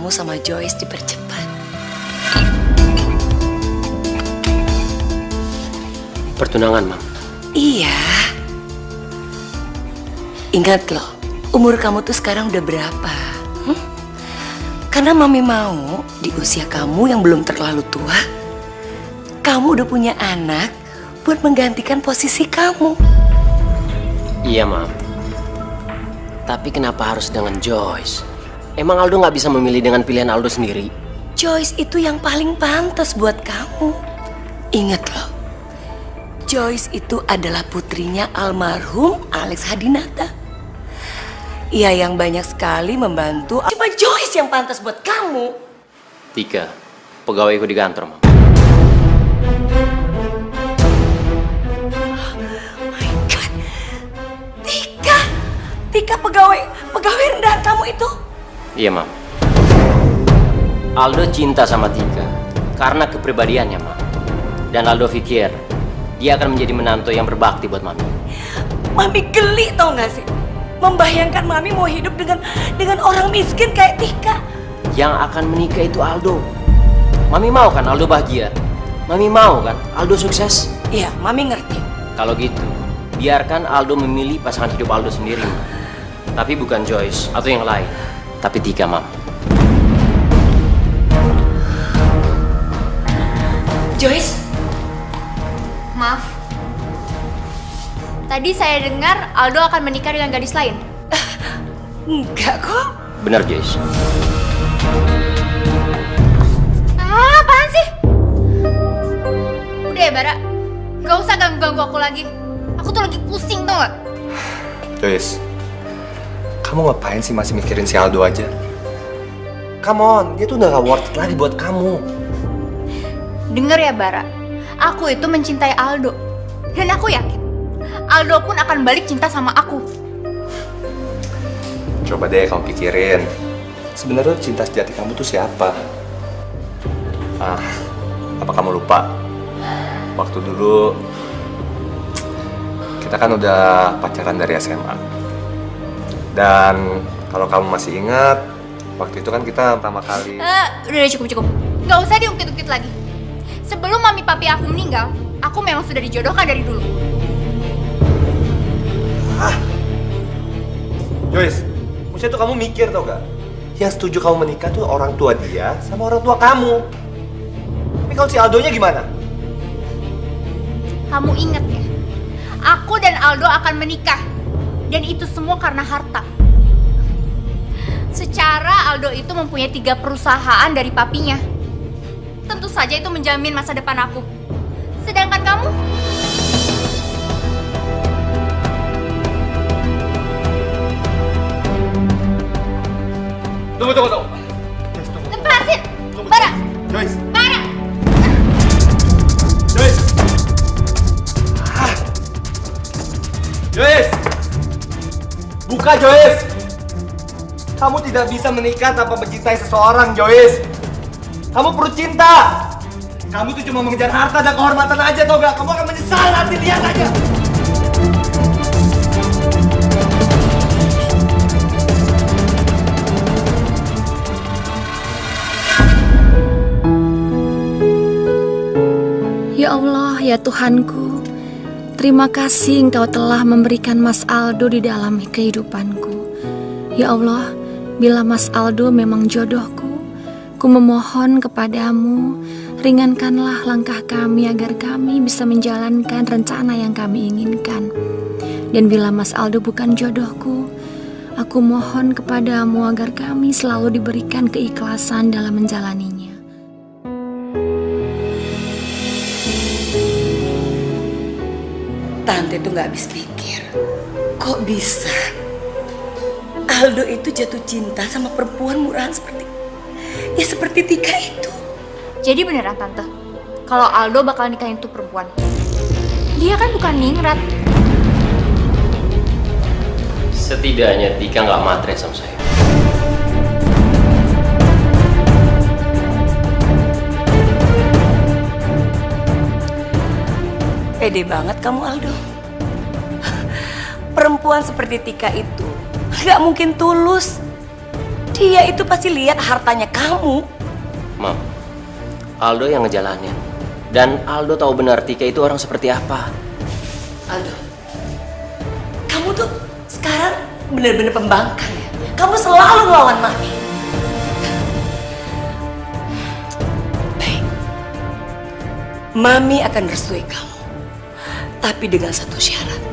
kamu sama Joyce dipercepat. Pertunangan, Mam? Iya. Ingat loh, umur kamu tuh sekarang udah berapa? Karena Mami mau di usia kamu yang belum terlalu tua, kamu udah punya anak buat menggantikan posisi kamu. Iya, Mam. Tapi kenapa harus dengan Joyce? Emang Aldo nggak bisa memilih dengan pilihan Aldo sendiri? Joyce itu yang paling pantas buat kamu. Ingat loh, Joyce itu adalah putrinya almarhum Alex Hadinata. Ia yang banyak sekali membantu. Cuma Joyce yang pantas buat kamu. Tika, pegawaiku di kantor, Mam. Oh my God, Tika pegawai rendahan kamu itu. Iya, Mam. Aldo cinta sama Tika karena kepribadiannya, Mam. Dan Aldo pikir dia akan menjadi menantu yang berbakti buat Mami. Mami geli tau gak sih? Membayangkan Mami mau hidup dengan orang miskin kayak Tika. Yang akan menikah itu Aldo. Mami mau kan Aldo bahagia? Mami mau kan Aldo sukses? Iya, Mami ngerti. Kalau gitu, biarkan Aldo memilih pasangan hidup Aldo sendiri, Mam. Tapi bukan Joyce atau yang lain. Tapi Tika, Mam. Joyce? Maaf. Tadi saya dengar Aldo akan menikah dengan gadis lain. Enggak kok. Benar, Joyce. Apaan sih? Udah ya, Bara. Gak usah ganggu-ganggu aku lagi. Aku tuh lagi pusing, tau gak? Joyce, kamu ngapain sih masih mikirin si Aldo aja? Come on, dia tuh udah gak worth it lagi buat kamu. Denger ya, Bara. Aku itu mencintai Aldo. Dan aku yakin Aldo pun akan balik cinta sama aku. Coba deh kamu pikirin, sebenarnya cinta sejati kamu tuh siapa? Apa kamu lupa? Waktu dulu kita kan udah pacaran dari SMA. Dan kalau kamu masih ingat, waktu itu kan kita pertama kali... Udah cukup. Gak usah diungkit-ungkit lagi. Sebelum mami papi aku meninggal, aku memang sudah dijodohkan dari dulu. Joyce, maksudnya tuh kamu mikir tau gak? Yang setuju kamu menikah tuh orang tua dia sama orang tua kamu. Tapi kalau si Aldonya gimana? Kamu inget ya, aku dan Aldo akan menikah. Dan itu semua karena harta. Secara Aldo itu mempunyai 3 perusahaan dari papinya. Tentu saja itu menjamin masa depan aku. Sedangkan kamu? Tunggu. Lepasin! Bara! Joyce! Bara! Joyce! Joyce! Buka, Joyce! Kamu tidak bisa menikah tanpa mencintai seseorang, Joyce! Kamu perlu cinta! Kamu tuh cuma mengejar harta dan kehormatan aja, tau gak? Kamu akan menyesal nanti, lihat aja! Ya Allah, ya Tuhanku, terima kasih Engkau telah memberikan Mas Aldo di dalam kehidupanku. Ya Allah, bila Mas Aldo memang jodohku, ku memohon kepadamu, ringankanlah langkah kami agar kami bisa menjalankan rencana yang kami inginkan. Dan bila Mas Aldo bukan jodohku, aku mohon kepadamu agar kami selalu diberikan keikhlasan dalam menjalaninya. Tante tuh gak habis pikir, kok bisa Aldo itu jatuh cinta sama perempuan murahan seperti Tika itu. Jadi beneran Tante, kalau Aldo bakal nikahin tuh perempuan. Dia kan bukan ningrat. Setidaknya Tika nggak matre sama saya. Pede banget kamu, Aldo. Perempuan seperti Tika itu gak mungkin tulus. Dia itu pasti lihat hartanya kamu. Mam, Aldo yang ngejalanin. Dan Aldo tahu benar Tika itu orang seperti apa. Aldo, kamu tuh sekarang bener-bener pembangkang ya. Kamu selalu melawan Mami. Baik, Mami akan restui kamu. Tapi dengan satu syarat.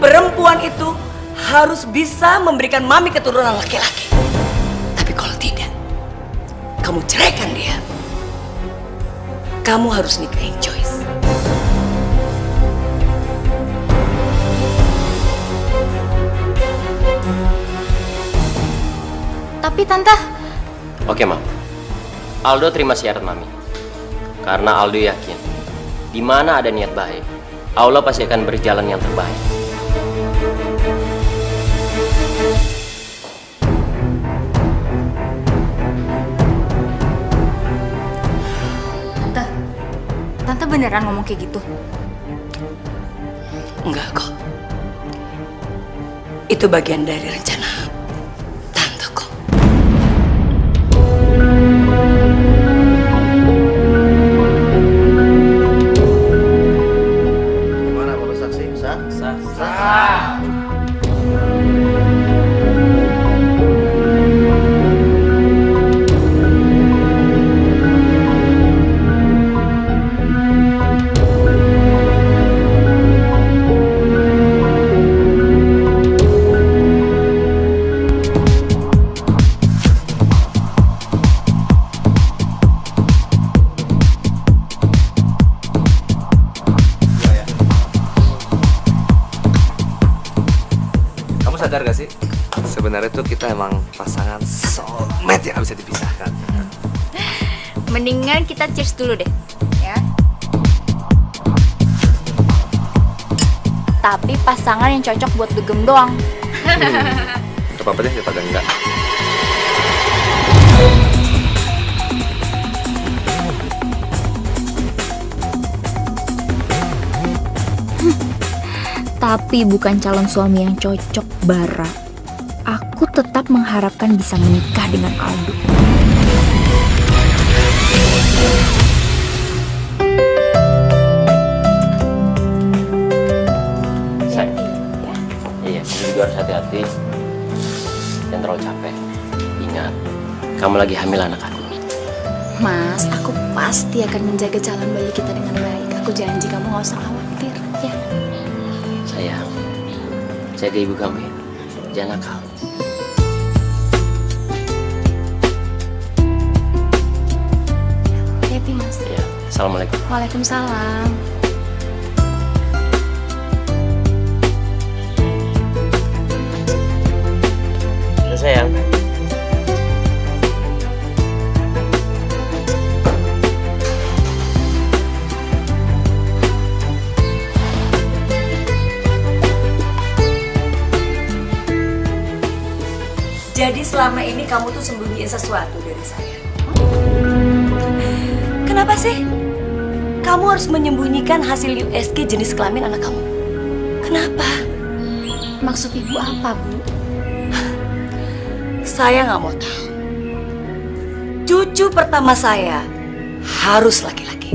Perempuan itu harus bisa memberikan Mami keturunan laki-laki. Tapi kalau tidak, kamu ceraikan dia. Kamu harus nikahin Joyce. Tapi Tante, Oke, Mam. Aldo terima syarat Mami. Karena Aldo yakin, di mana ada niat baik, Allah pasti akan berjalan yang terbaik. Tante beneran ngomong kayak gitu? Enggak kok. Itu bagian dari rencana Tante kok. Gimana Bapak saksi? Sah? Kamu sadar gak sih? Sebenarnya tuh kita emang pasangan soulmate yang gak bisa dipisahkan. Mendingan kita cheers dulu deh, ya. Tapi pasangan yang cocok buat dugem doang. Gak apa-apa deh daripada enggak. Tapi bukan calon suami yang cocok, Bara. Aku tetap mengharapkan bisa menikah dengan Aldo. Say. Iya, kamu juga harus hati-hati. Jangan terlalu capek. Ingat, kamu lagi hamil anak aku. Mas, aku pasti akan menjaga calon bayi kita dengan baik. Aku janji kamu gak usah khawatir, ya. Sayang, jaga ibu kamu ya. Jangan nakal. Hati, Mas. Ya, Assalamualaikum. Waalaikumsalam. Ya, sayang. Jadi selama ini kamu tuh sembunyiin sesuatu dari saya. Kenapa sih? Kamu harus menyembunyikan hasil USG jenis kelamin anak kamu. Kenapa? Maksud ibu apa, Bu? Saya nggak mau tahu. Cucu pertama saya harus laki-laki.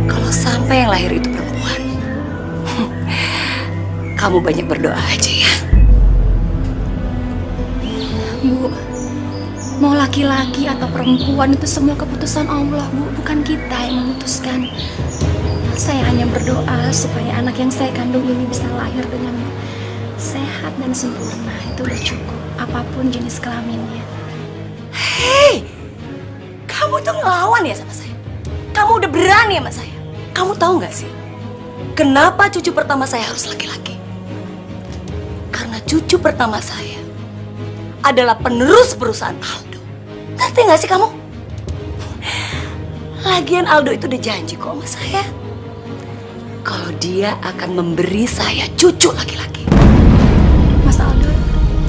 Kalau sampai yang lahir itu perempuan, kamu banyak berdoa aja ya. Bu, mau laki-laki atau perempuan itu semua keputusan Allah, Bu. Bukan kita yang memutuskan. Saya hanya berdoa supaya anak yang saya kandung ini bisa lahir dengan sehat dan sempurna. Itu udah cukup, apapun jenis kelaminnya. Hei, kamu tuh ngelawan ya sama saya. Kamu udah berani sama saya. Kamu tahu nggak sih, kenapa cucu pertama saya harus laki-laki? Karena cucu pertama saya adalah penerus perusahaan Aldo. Ngerti nggak sih kamu? Lagian Aldo itu udah janji kok sama saya, kalau dia akan memberi saya cucu laki-laki. Mas Aldo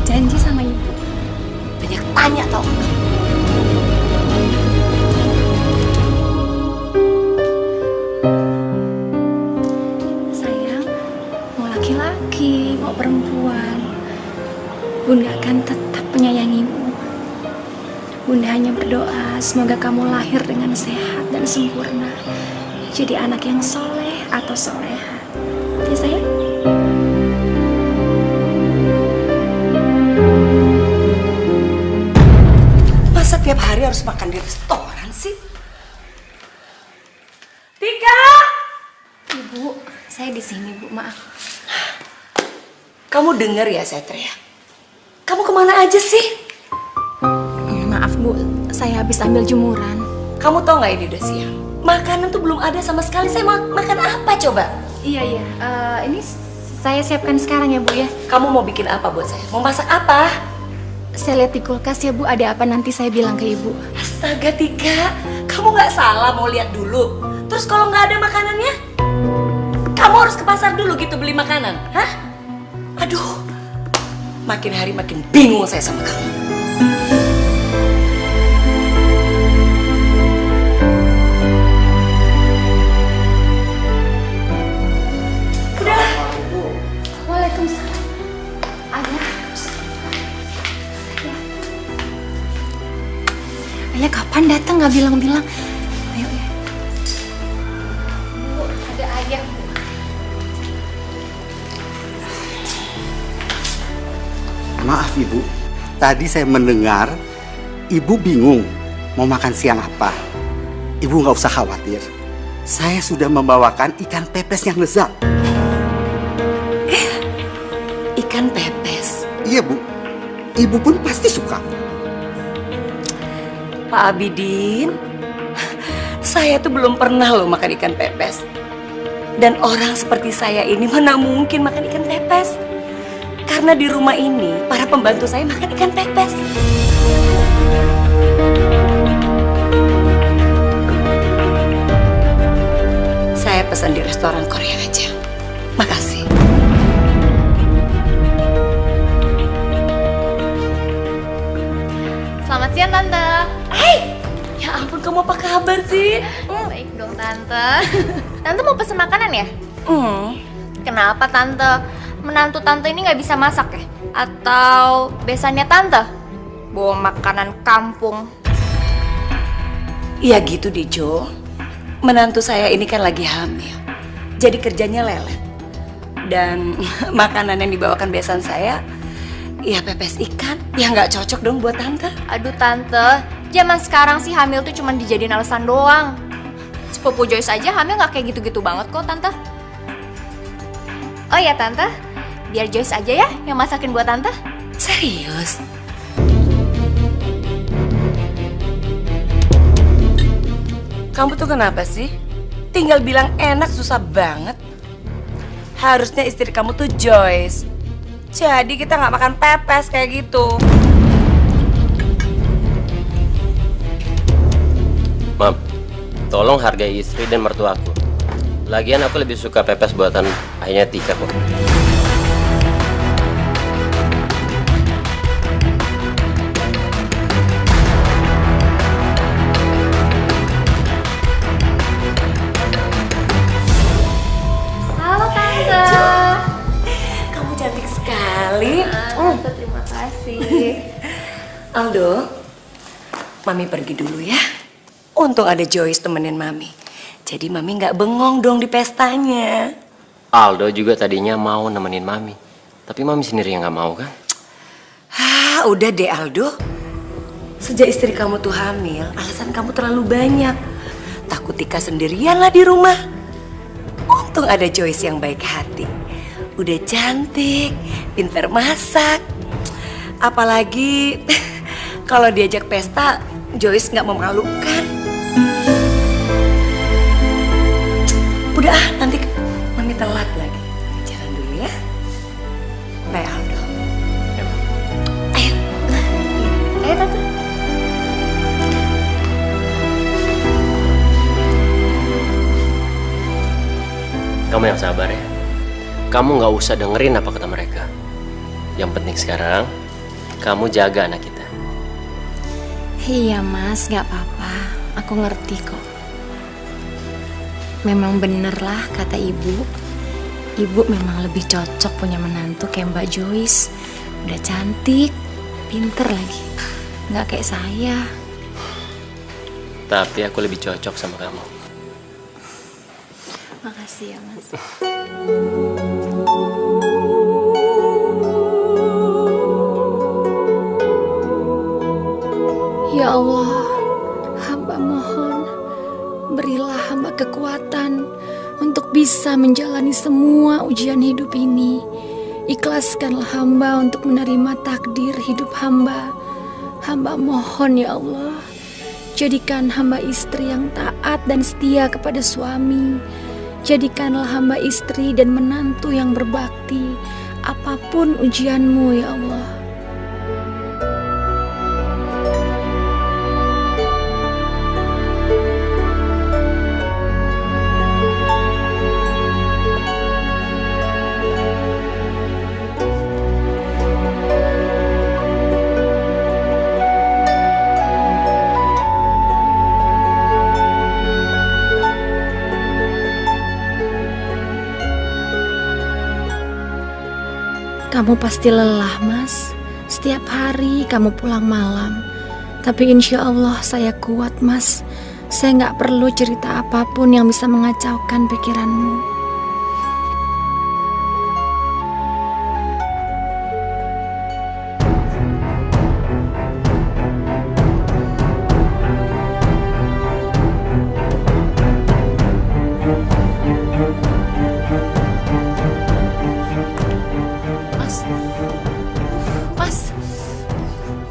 janji sama ibu. Banyak tanya tau nggak? Sayang, mau laki-laki, mau perempuan, Bunda akan tetap semoga kamu lahir dengan sehat dan sempurna. Jadi anak yang soleh atau soleha. Ya sayang? Masa tiap hari harus makan di restoran sih? Tika! Ibu, saya di sini, Bu. Maaf. Kamu denger ya saya teriak? Kamu kemana aja sih? Maaf, Bu. Saya habis ambil jemuran. Kamu tau gak ini udah siang? Makanan tuh belum ada sama sekali. Saya mau makan apa coba? Iya. Ini saya siapkan sekarang ya, Bu ya. Kamu mau bikin apa buat saya? Mau masak apa? Saya lihat di kulkas ya, Bu. Ada apa nanti saya bilang ke Ibu. Astaga Tika, kamu gak salah mau lihat dulu. Terus kalau gak ada makanannya, kamu harus ke pasar dulu gitu beli makanan, hah? Aduh, makin hari makin bingung saya sama kamu. Udah. Waalaikumsalam. Ayah. Ayah kapan datang nggak bilang-bilang? Ayo ya. Bu, ada ayah. Maaf Ibu, tadi saya mendengar Ibu bingung mau makan siang apa. Ibu nggak usah khawatir, saya sudah membawakan ikan pepes yang lezat. Ikan pepes? Iya Bu, Ibu pun pasti suka. Pak Abidin, saya tuh belum pernah loh makan ikan pepes. Dan orang seperti saya ini mana mungkin makan ikan pepes. Karena di rumah ini, para pembantu saya makan ikan pepes. Saya pesan di restoran Korea aja. Makasih. Selamat siang, Tante. Hai, ya ampun kamu apa kabar sih? Baik dong, Tante. Tante mau pesen makanan ya? Kenapa, Tante? Menantu Tante ini nggak bisa masak ya? Atau besannya Tante bawa makanan kampung? Iya gitu Dijo. Menantu saya ini kan lagi hamil. Jadi kerjanya lelet. Dan makanan yang dibawakan besan saya, ya pepes ikan. Ya nggak cocok dong buat Tante. Aduh Tante, zaman sekarang sih hamil tuh cuma dijadiin alasan doang. Sepupu Joyce aja hamil nggak kayak gitu-gitu banget kok Tante. Oh ya Tante, biar Joyce aja ya yang masakin buat Tante. Serius? Kamu tuh kenapa sih? Tinggal bilang enak susah banget. Harusnya istri kamu tuh Joyce. Jadi kita nggak makan pepes kayak gitu. Mam, tolong hargai istri dan mertuaku. Lagian aku lebih suka pepes buatan ayahnya Tika kok. Halo Tante. Kamu cantik sekali. Tante terima kasih. Aldo, Mami pergi dulu ya. Untung ada Joyce temenin Mami. Jadi Mami nggak bengong dong di pestanya. Aldo juga tadinya mau nemenin Mami. Tapi Mami sendiri yang nggak mau kan? Udah deh Aldo. Sejak istri kamu tuh hamil, alasan kamu terlalu banyak. Takut Tika sendirian lah di rumah. Untung ada Joyce yang baik hati. Udah cantik, pintar masak. Apalagi kalau diajak pesta, Joyce nggak memalukan. Udah nanti Mami telat lagi. Jalan dulu ya. Bye Aldo. Ayo. Ayo Tante. Kamu yang sabar ya. Kamu nggak usah dengerin apa kata mereka. Yang penting sekarang, kamu jaga anak kita. Iya mas, gak apa-apa. Aku ngerti kok. Memang bener lah kata ibu. Ibu memang lebih cocok punya menantu kayak Mbak Joyce. Udah cantik, pinter lagi. Gak kayak saya. Tapi aku lebih cocok sama kamu. Makasih ya, Mas. Ya Allah, hamba mohon, berilah hamba kekuatan untuk bisa menjalani semua ujian hidup ini. Ikhlaskanlah hamba untuk menerima takdir hidup hamba. Hamba mohon ya Allah, jadikan hamba istri yang taat dan setia kepada suami. Jadikanlah hamba istri dan menantu yang berbakti, apapun ujianmu ya Allah. Kamu pasti lelah, Mas. Setiap hari kamu pulang malam. Tapi insya Allah saya kuat, Mas. Saya nggak perlu cerita apapun yang bisa mengacaukan pikiranmu.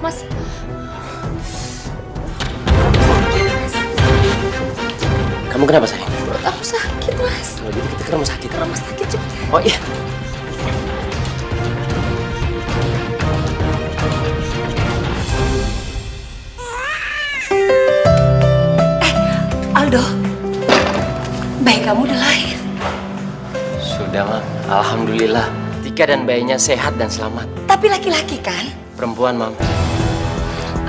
Mas. Kamu kenapa sayang? Perut aku sakit, Mas. Kalau gitu kita ke rumah sakit. Rumah sakit cepet. Oh iya. Aldo, bayi kamu udah lahir. Sudah, Mam. Alhamdulillah. Tika dan bayinya sehat dan selamat. Tapi laki-laki kan? Perempuan, Mam.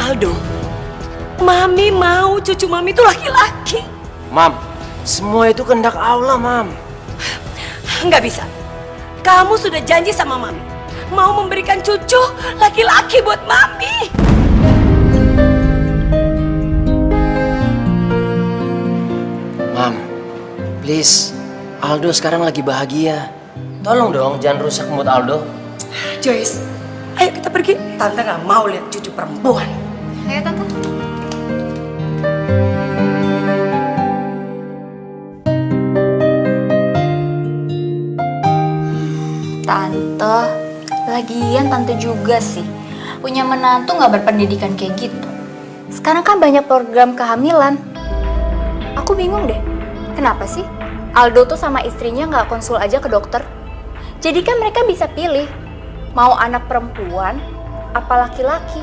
Aldo, Mami mau cucu Mami itu laki-laki. Mam, semua itu kehendak Allah, Mam. Nggak bisa. Kamu sudah janji sama Mami mau memberikan cucu laki-laki buat Mami. Mam, please. Aldo sekarang lagi bahagia. Tolong dong, jangan rusak mood Aldo. Joyce, ayo kita pergi. Tante nggak mau lihat cucu perempuan. Ayo, Tante. Tante, lagian Tante juga sih punya menantu nggak berpendidikan kayak gitu. Sekarang kan banyak program kehamilan. Aku bingung deh, kenapa sih Aldo tuh sama istrinya nggak konsul aja ke dokter? Jadi kan mereka bisa pilih mau anak perempuan apa laki-laki.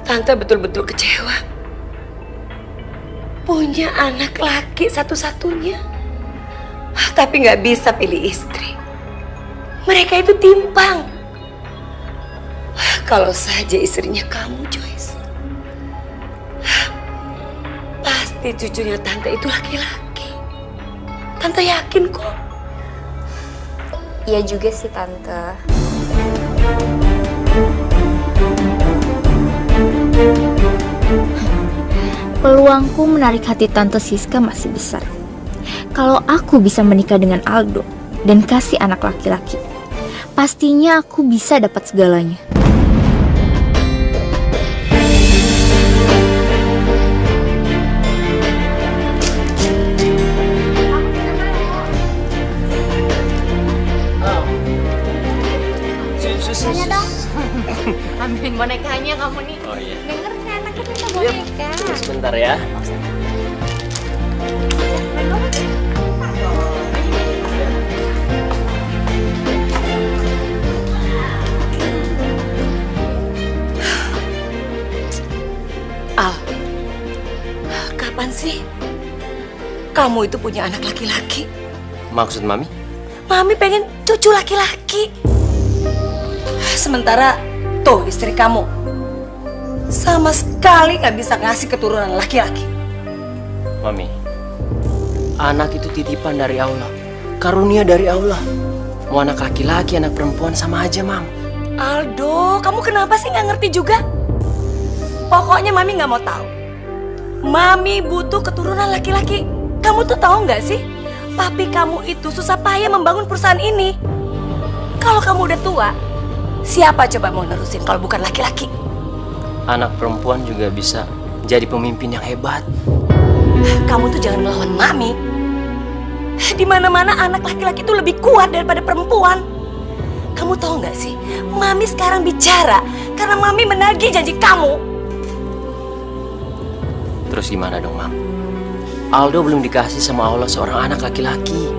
Tante betul-betul kecewa. Punya anak laki satu-satunya, tapi nggak bisa pilih istri. Mereka itu timpang. Kalau saja istrinya kamu, Joyce, pasti cucunya Tante itu laki-laki. Tante yakin kok. Iya juga sih, Tante. Peluangku menarik hati Tante Siska masih besar. Kalau aku bisa menikah dengan Aldo dan kasih anak laki-laki, pastinya aku bisa dapat segalanya. Tanya dong. Ambilin bonekanya kamu nih. Oh iya. Denger nih anaknya minta boneka. Tunggu sebentar ya. Al, kapan sih kamu itu punya anak laki-laki? Maksud Mami? Mami pengen cucu laki-laki. Sementara tuh istri kamu sama sekali nggak bisa ngasih keturunan laki-laki. Mami, anak itu titipan dari Allah, karunia dari Allah. Mau anak laki-laki, anak perempuan sama aja, Mam. Aldo, kamu kenapa sih nggak ngerti juga? Pokoknya Mami nggak mau tahu. Mami butuh keturunan laki-laki. Kamu tuh tahu nggak sih? Papi kamu itu susah payah membangun perusahaan ini. Kalau kamu udah tua, siapa coba mau nerusin kalau bukan laki-laki? Anak perempuan juga bisa jadi pemimpin yang hebat. Kamu tuh jangan melawan Mami. Di mana-mana anak laki-laki itu lebih kuat daripada perempuan. Kamu tahu nggak sih? Mami sekarang bicara karena Mami menagih janji kamu. Terus gimana dong, Mam? Aldo belum dikasih sama Allah seorang anak laki-laki.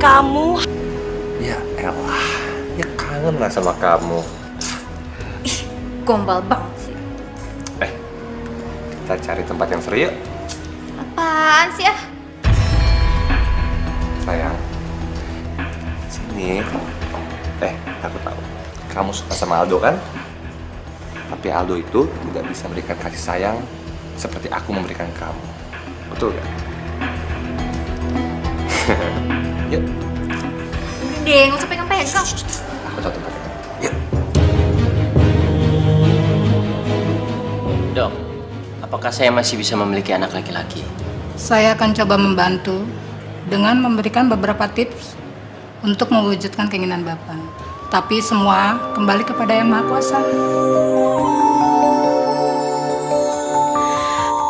Kamu Ya elah, ya kangen lah sama kamu. Gombal banget sih. Kita cari tempat yang seru yuk. Apaan sih ah? Sayang, sini. Aku tahu. Kamu suka sama Aldo kan? Tapi Aldo itu tidak bisa memberikan kasih sayang seperti aku memberikan kamu. Betul gak? Yuk. Deh, nggak usah pegang-pegang. Aku tahu tempatnya. Yuk. Dok, apakah saya masih bisa memiliki anak laki-laki? Saya akan coba membantu dengan memberikan beberapa tips untuk mewujudkan keinginan Bapak. Tapi semua kembali kepada Yang Maha Kuasa.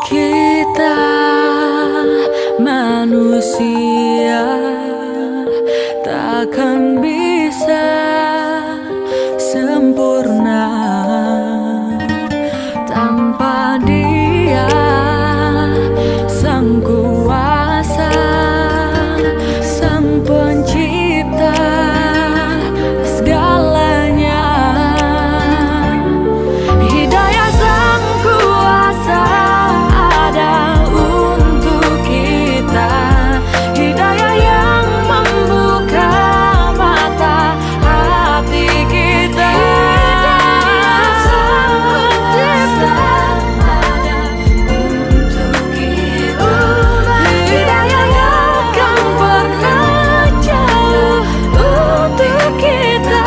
Kita manusia takkan bisa sempurna tanpa Dia Sang Kuasa, Sang Pencipta segalanya. Hidayah Sang Kuasa ada untuk kita, hidayah yang membuka mata hati kita. Hidayah Sang Pencipta ada untuk kita, hidayah yang akan pernah jauh untuk kita.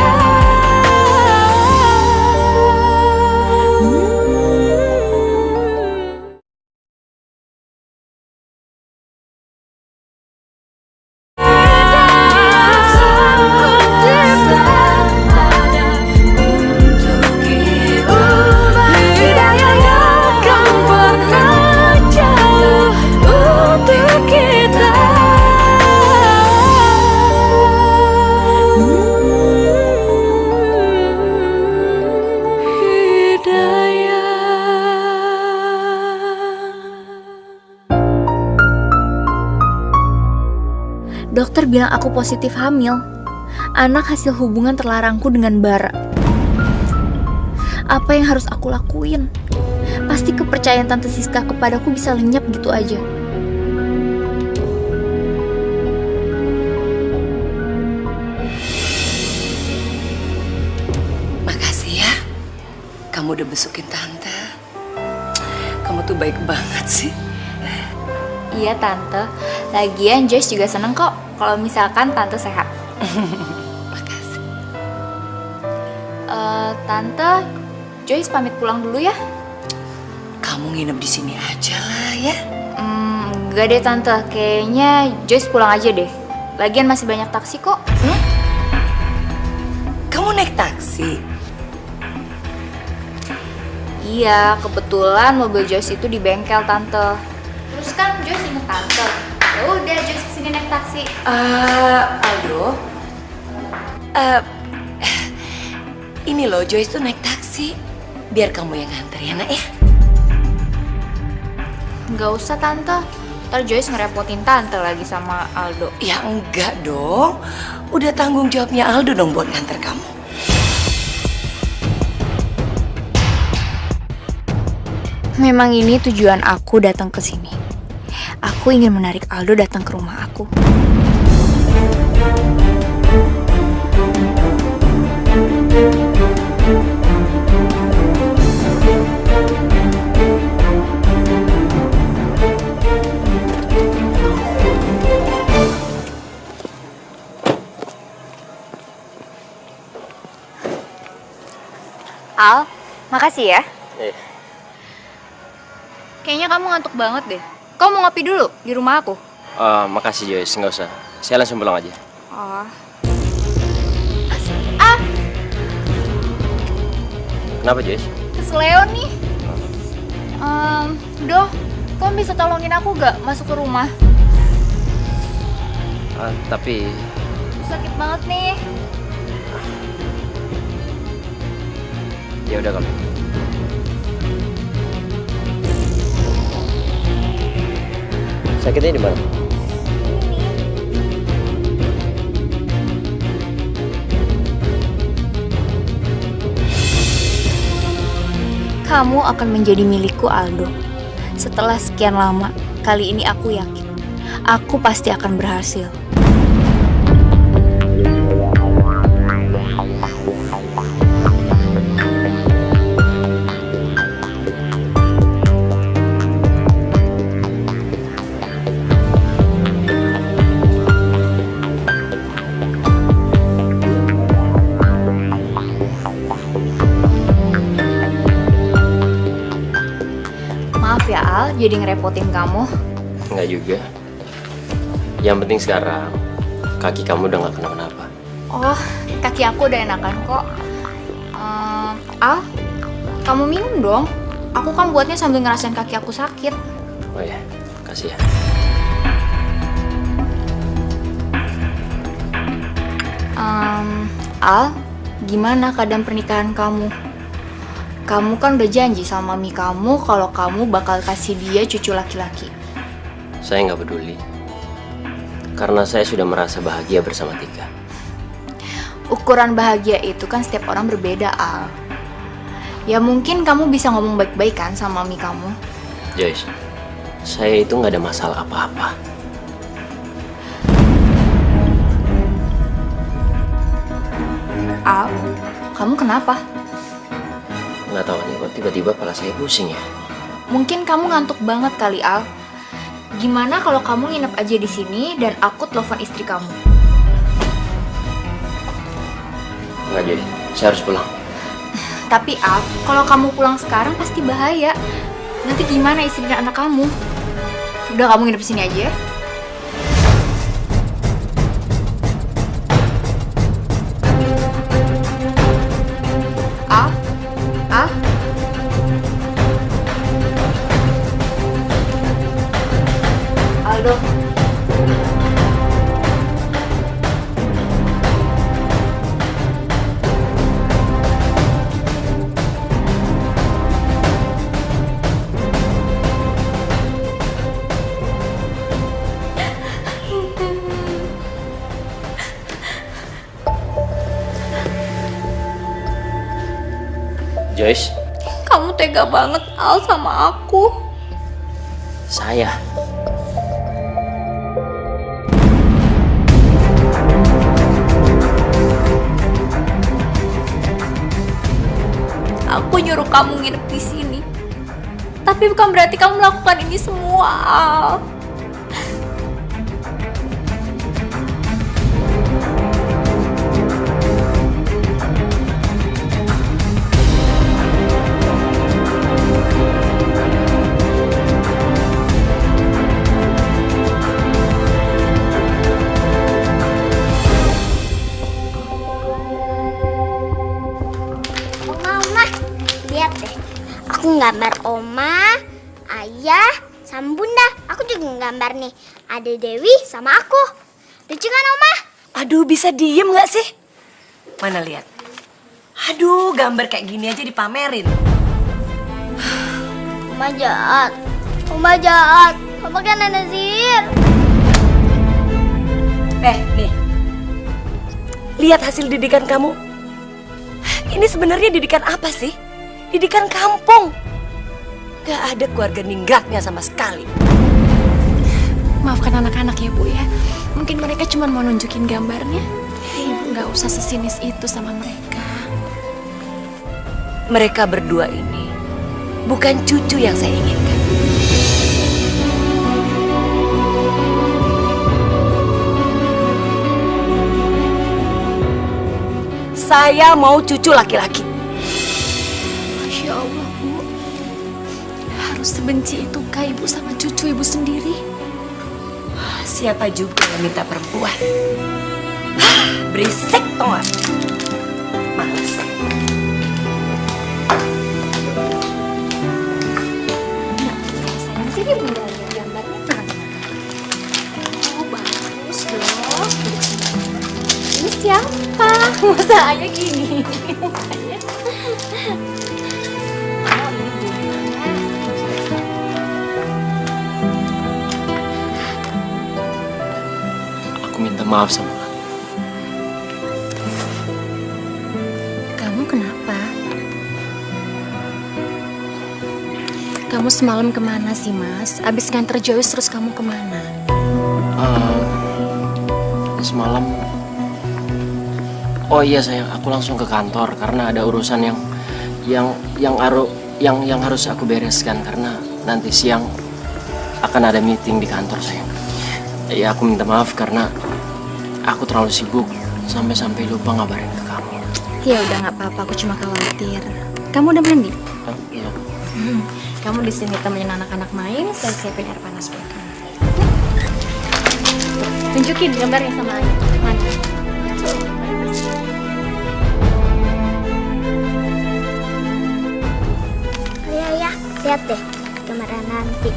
Dokter bilang aku positif hamil. Anak hasil hubungan terlarangku dengan Bara. Apa yang harus aku lakuin? Pasti kepercayaan Tante Siska kepadaku bisa lenyap gitu aja. makasih ya. Kamu udah besukin Tante. Kamu tuh baik banget sih. Iya Tante, lagian Joyce juga seneng kok kalau misalkan Tante sehat. Makasih. Tante, Joyce pamit pulang dulu ya. Kamu nginep di sini aja lah ya. Enggak deh Tante, kayaknya Joyce pulang aja deh. Lagian masih banyak taksi kok. Kamu naik taksi? Iya, kebetulan mobil Joyce itu di bengkel Tante. Terus kan Joyce inget Tante. Ya udah Joyce kesini naik taksi. Aldo. Ini loh, Joyce tuh naik taksi. Biar kamu yang nganter ya nak ya. Nggak usah Tante. Ntar Joyce ngerepotin Tante lagi sama Aldo. Ya enggak dong. Udah tanggung jawabnya Aldo dong buat nganter kamu. Memang ini tujuan aku datang ke sini. Aku ingin menarik Aldo datang ke rumah aku. Al, makasih ya. Eh, Kayaknya kamu ngantuk banget deh. Kau mau ngopi dulu di rumah aku? makasih Joyce, nggak usah. Saya langsung pulang aja. Oh. Kenapa Joyce? Kesleo nih. Doh, kamu bisa tolongin aku gak masuk ke rumah? Tapi Sakit banget nih. ya udah kalau. Sakitnya di mana? Kamu akan menjadi milikku, Aldo. Setelah sekian lama, kali ini aku yakin aku pasti akan berhasil. Maaf ya Al, jadi ngerepotin kamu. Nggak juga. Yang penting sekarang kaki kamu udah nggak kenapa-napa. Oh, kaki aku udah enakan kok. Al, kamu minum dong. Aku kan buatnya sambil ngerasain kaki aku sakit. Oh ya, kasih ya. Al, gimana keadaan pernikahan kamu? Kamu kan udah janji sama mami kamu kalau kamu bakal kasih dia cucu laki-laki. Saya nggak peduli. Karena saya sudah merasa bahagia bersama Tika. Ukuran bahagia itu kan setiap orang berbeda, Al. Ya mungkin kamu bisa ngomong baik-baik kan sama mami kamu. Joyce, saya itu nggak ada masalah apa-apa. Al, kamu kenapa? Nggak tahu nih kok tiba-tiba kepala saya pusing ya. Mungkin kamu ngantuk banget kali, Al. Gimana kalau kamu nginep aja di sini dan aku telepon istri kamu? Nggak jadi, saya harus pulang. Tapi Al, kalau kamu pulang sekarang pasti bahaya. Nanti gimana istri dan anak kamu? Udah kamu nginep di sini aja ya. Al, Al. Aldo. Joyce, Kamu tega banget Al sama aku. saya. Aku nyuruh kamu nginep di sini. Tapi bukan berarti kamu melakukan ini semua, Al. Oma, lihat deh. Aku gambar Oma, Ayah, sama Bunda. Aku juga gambar nih. Ada Dewi sama aku. Lucu kan Oma? Aduh, bisa diem nggak sih? Mana lihat? Aduh, gambar kayak gini aja dipamerin. Oma jahat. Oma jahat. Oma kan nenek sihir. Nih. Lihat hasil didikan kamu. Ini sebenarnya didikan apa sih? Didikan kampung. Gak ada keluarga ninggaknya sama sekali. Maafkan anak-anak ya Bu ya. Mungkin mereka cuma mau nunjukin gambarnya. Ibu nggak usah sesinis itu sama mereka. Mereka berdua ini bukan cucu yang saya inginkan. Saya mau cucu laki-laki. Ya Allah, Bu. Harus sebenci itukah Ibu sama cucu Ibu sendiri? Siapa juga yang minta perempuan? Berisik tau gak? Males. Sayang sini bunda lihat gambarnya kan. Oh bagus dong. Ini siapa? Masa ayah gini? Aku minta maaf sama kamu. Kamu kenapa? Kamu semalam kemana sih, Mas? Abis nganter Joyce terus kamu kemana? Semalam. Oh iya sayang, aku langsung ke kantor karena ada urusan yang harus aku bereskan karena nanti siang akan ada meeting di kantor sayang. Ya aku minta maaf karena aku terlalu sibuk sampai lupa ngabarin ke kamu. Ya udah nggak apa-apa, aku cuma khawatir. Kamu udah mandi? Iya. Kamu di sini temenin anak-anak main, saya siapin air panas buat kamu. Tunjukin gambarnya sama Ayah. Mana? Ya, lihat deh gambar nanti.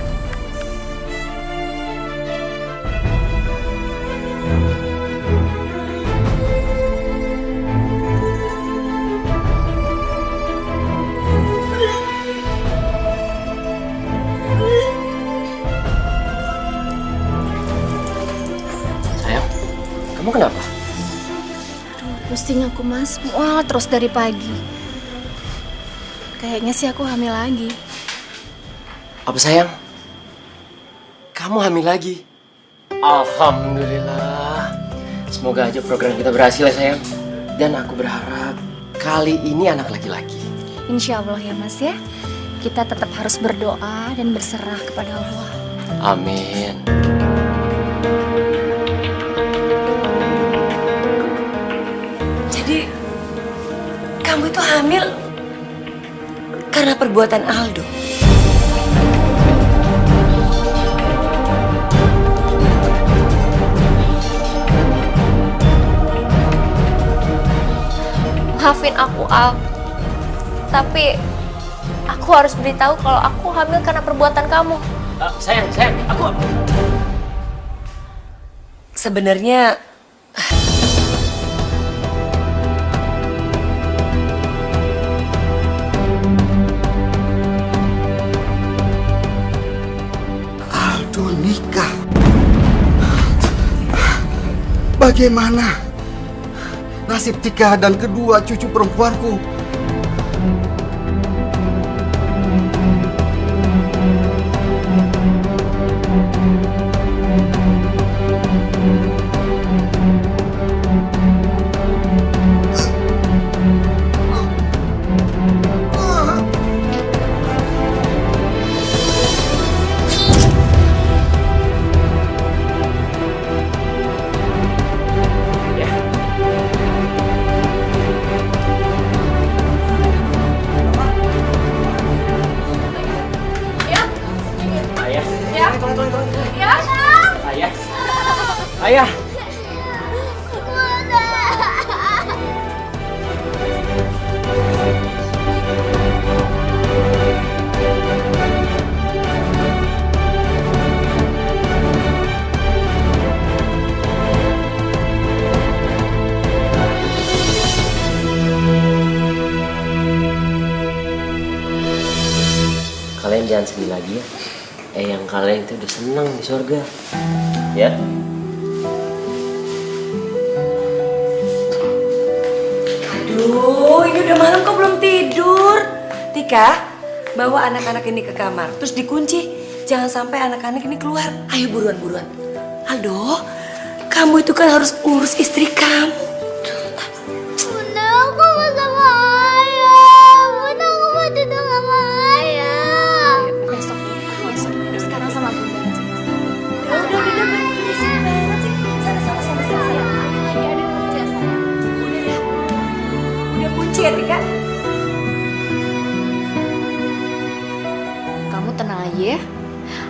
Sayang, kamu kenapa? Pusing aku, Mas. Mual terus dari pagi. Kayaknya sih aku hamil lagi. Apa sayang? Kamu hamil lagi? Alhamdulillah. Semoga aja program kita berhasil ya sayang. Dan aku berharap kali ini anak laki-laki. Insya Allah ya, Mas ya. Kita tetap harus berdoa dan berserah kepada Allah. Amin. Jadi, kamu itu hamil karena perbuatan Aldo. Maafin aku, Al. Tapi aku harus beritahu kalau aku hamil karena perbuatan kamu. Sayang, aku... Sebenarnya Aldo nikah. Bagaimana nasib Tika dan kedua cucu perempuanku? Ayah. Kalian jangan sedih lagi ya. Yang kalian itu udah senang di surga. Ya. aduh, ini udah malam kok belum tidur. Tika, bawa anak-anak ini ke kamar, terus dikunci. Jangan sampai anak-anak ini keluar. Ayo buruan. Aldo, kamu itu kan harus urus istri kamu. Bunda, aku mau sama ayah. Bunda, aku mau tidur sama ayah. Besok. Sekarang sama Bunda aja. Udah, berisik banget sih. Sana. Ya, ada kerja saya. Udah kunci ya, Tika? Iya,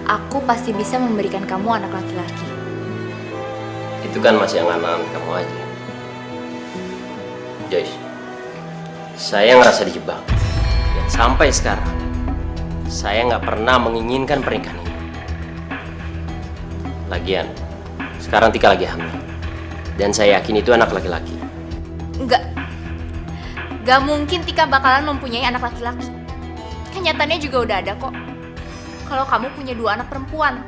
aku pasti bisa memberikan kamu anak laki-laki. Itu kan masih angan-angan kamu aja. Joyce, saya ngerasa dijebak. Dan sampai sekarang, saya nggak pernah menginginkan pernikahan ini. Lagian, sekarang Tika lagi hamil. Dan saya yakin itu anak laki-laki. Enggak. Gak mungkin Tika bakalan mempunyai anak laki-laki. Kenyataannya juga udah ada kok. Kalau kamu punya 2 anak perempuan.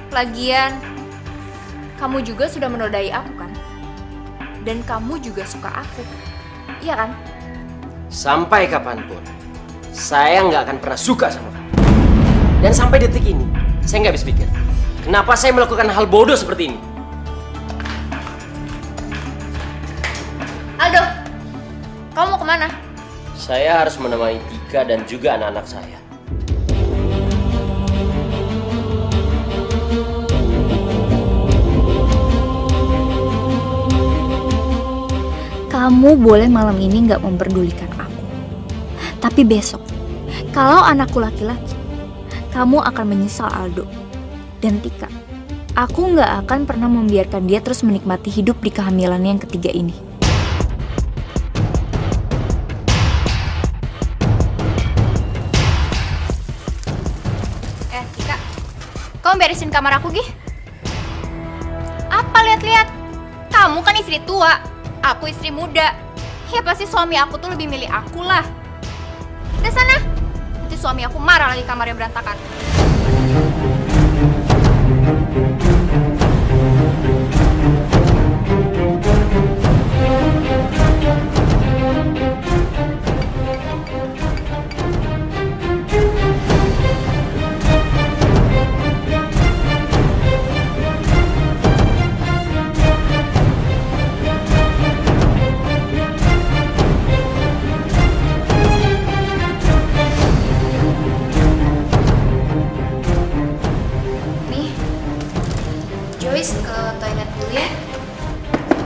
Lagian, kamu juga sudah menodai aku kan? Dan kamu juga suka aku. Iya kan? Sampai kapanpun, saya nggak akan pernah suka sama kamu. Dan sampai detik ini, saya nggak bisa pikir. Kenapa saya melakukan hal bodoh seperti ini? Aldo, kamu mau kemana? Saya harus menemani Tika dan juga anak-anak saya. Kamu boleh malam ini nggak memperdulikan aku. Tapi besok, kalau anakku laki-laki, kamu akan menyesal Aldo. Dan Tika, aku nggak akan pernah membiarkan dia terus menikmati hidup di kehamilannya yang ketiga ini. Tika, kamu beresin kamar aku, Gih? Apa lihat-lihat? Kamu kan istri tua, aku istri muda. Ya pasti suami aku tuh lebih milih aku lah. Udah sana, nanti suami aku marah lagi kamarnya berantakan. Joyce ke toilet dulu ya.